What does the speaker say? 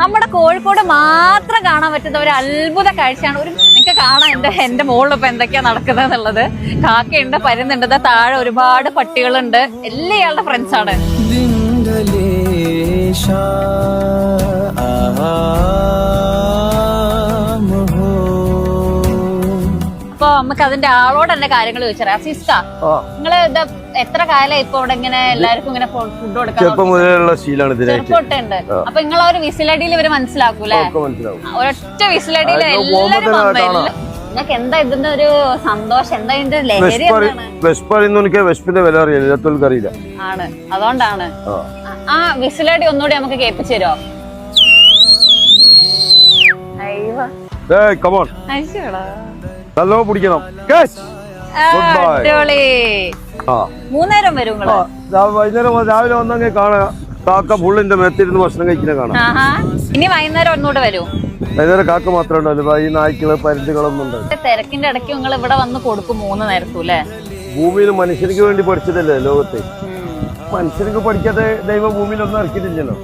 നമ്മുടെ കോഴിക്കോട് മാത്രം കാണാൻ പറ്റുന്ന ഒരു അത്ഭുത കാഴ്ചയാണ്. നിങ്ങൾക്ക് കാണാം എന്റെ മുകളിൽ ഇപ്പൊ എന്തൊക്കെയാ നടക്കുന്നത് എന്നുള്ളത്. കാക്കയുണ്ട്, പരുന്നുണ്ട്, താഴെ ഒരുപാട് പട്ടികളുണ്ട്. എല്ലാം ഇയാളുടെ ഫ്രണ്ട്സ് ആണ്. അപ്പൊ നമുക്ക് അതിന്റെ ആളോട് തന്നെ കാര്യങ്ങൾ ചോദിച്ചറിയാം. സിസ്ക, നിങ്ങള് എത്ര കാലം ഇപ്പൊ ഇവിടെ ഇങ്ങനെ എല്ലാവർക്കും ഇങ്ങനെ ഫുഡ് കൊടുക്കാൻ? ചെറുപ്പമുണ്ട്. അപ്പൊ നിങ്ങൾ ഒരു വിസിലടിയിൽ ഇവര് മനസ്സിലാക്കൂലേ? ഒരൊറ്റ വിസിലടിയിൽ എല്ലാരും നിങ്ങൾക്ക് എന്താ ഇതിന്റെ ഒരു സന്തോഷം, എന്താ ഇതിന്റെ ലഹരി ആണ്? അതുകൊണ്ടാണ്. ആ വിസിലടി ഒന്നുകൂടി നമുക്ക് കേൾപ്പിച്ചു തരുമോ? മൂന്നേരം വരും. വൈകുന്നേരം രാവിലെ വന്നെങ്കിൽ കാണാം കാക്ക ഫുള്ളിന്റെ മേത്തിരുന്ന് ഭക്ഷണം കഴിക്കുന്ന കാണാം. ഇനി വൈകുന്നേരം ഒന്നുകൂടെ വരും. വൈകുന്നേരം കാക്ക മാത്രമേ ഉണ്ടാവില്ല, ഈ നായ്ക്കള് പരുന്തുകളൊന്നും ഉണ്ട്. തിരക്കിന്റെ ഇടയ്ക്ക് നിങ്ങൾ ഇവിടെ വന്ന് കൊടുക്കും 3 നേരത്തും അല്ലേ? ഭൂമിയിൽ മനുഷ്യർക്ക് വേണ്ടി പഠിച്ചതല്ലേ ലോകത്തെ. മനുഷ്യർക്ക് പഠിക്കാതെ ദൈവം ഭൂമിയിൽ ഒന്നും ഇറക്കിയിട്ടില്ലല്ലോ.